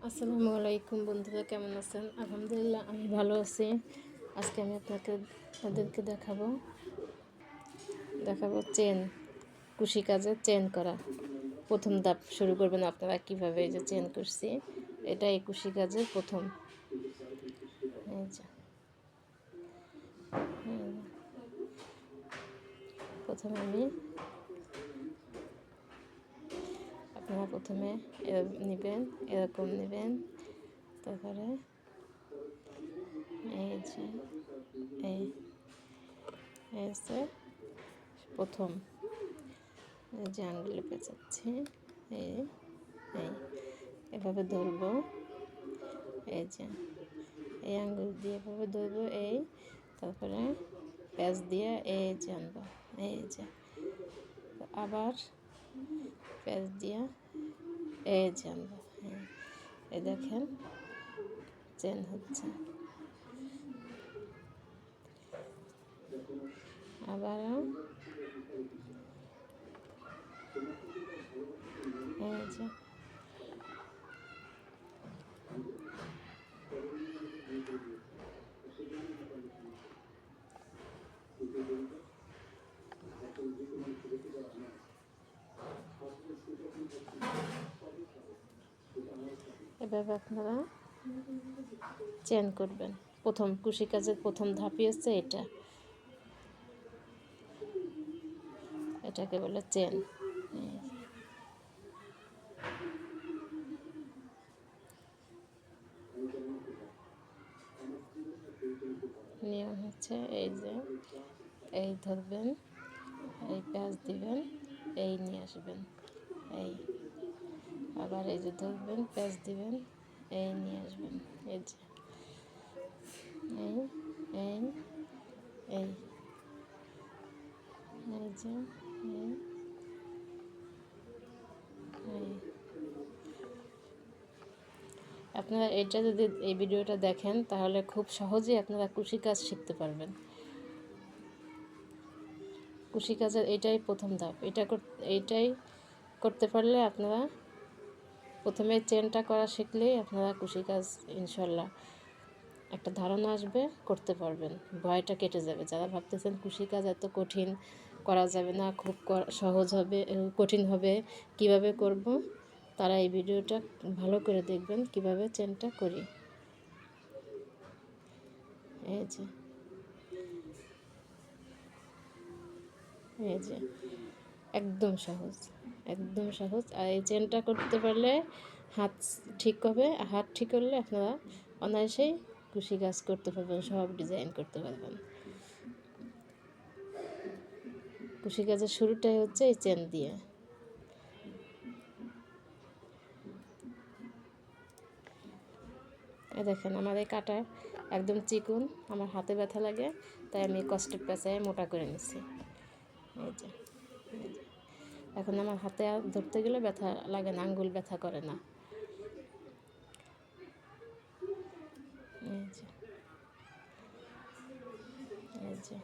আসসালামু আলাইকুম বন্ধুরা, কেমন আছেন? আলহামদুলিল্লাহ আমি ভালো আছি। আজকে আমি আপনাদেরকে দেখাবো চেন, কুশি কাজে চেন করা। প্রথম ধাপ শুরু করবেন আপনারা কিভাবে। এই যে চেন করছি, এটা এই কুশি কাজের প্রথম। এই যে প্রথমে আপনারা প্রথমে এরকম নেবেন, তারপরে এই যে এই প্রথম যে আঙ্গুলে পেঁচাচ্ছি, এই এই এভাবে ধরবো। এই যে এই আঙ্গুল দিয়ে এভাবে ধরবো, এই তারপরে প্যাঁচ দিয়ে এই যে আনবো, এই যে আবার প্যাঁচ দিয়ে এই যে আনবো। এই দেখেন চেন হচ্ছে। আবার এই যে এভাবে আপনারা চেন করবেন। প্রথম কুশি কাজের প্রথম ধাপই হচ্ছে এটাকে বলে চেন। নিয়ম হচ্ছে এই যে এই ধরবেন, এই প্যাঁচ দিবেন, এই নিয়ে আসবেন, এই আবার এই যে ধরবেন, প্যাঁচ দিবেন, এই নিয়ে আসবেন, এই যে এই এই এই এই যে এই এই আপনারা এটা যদি এই ভিডিওটা দেখেন তাহলে খুব সহজেই আপনারা কুশি কাজ শিখতে পারবেন। কুশি কাজের এটাই প্রথম ধাপ। এইটাই করতে পারলে আপনারা প্রথমে চেনটা করা শিখলেই আপনারা কুশি কাজ ইনশাল্লাহ একটা ধারণা আসবে, করতে পারবেন, ভয়টা কেটে যাবে। যারা ভাবতেছেন কুশি কাজ এত কঠিন, করা যাবে না, খুব সহজ হবে, কঠিন হবে, কিভাবে করব, তারা এই ভিডিওটা ভালো করে দেখবেন কিভাবে চেনটা করি। এই যে এই যে একদম সহজ, একদম সহজ। আর এই চেনটা করতে পারলে হাত ঠিক হবে। হাত ঠিক করলে আপনারা অনায়াসেই কুশি কাজ করতে পারবেন, সব ডিজাইন করতে পারবেন। কুশি কাজের শুরুটাই হচ্ছে এই চেন দিয়ে। দেখেন আমার এই কাটা একদম চিকন, আমার হাতে ব্যথা লাগে, তাই আমি কষ্টের পেঁচায় মোটা করে নিচ্ছি। এই যে এখন আমার হাতে ধরতে গেলে ব্যথা লাগে না, আঙ্গুল ব্যথা করে না। এই যে এই যে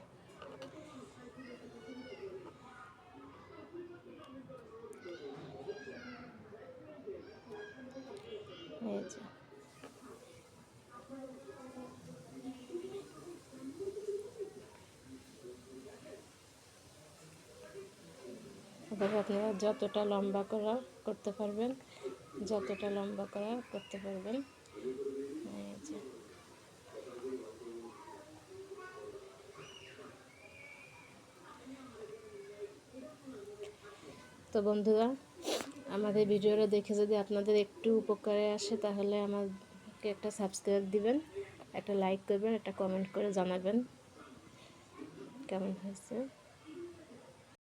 এই যে এভাবে আপনারা যতটা লম্বা করা করতে পারবেন, যতটা লম্বা করা করতে পারবেন। এই যে তো বন্ধুরা, আমাদের ভিডিওটা দেখে যদি আপনাদের একটু উপকারে আসে তাহলে আমাকে একটা সাবস্ক্রাইব দিবেন, একটা লাইক করবেন, একটা কমেন্ট করে জানাবেন কেমন হয়েছে।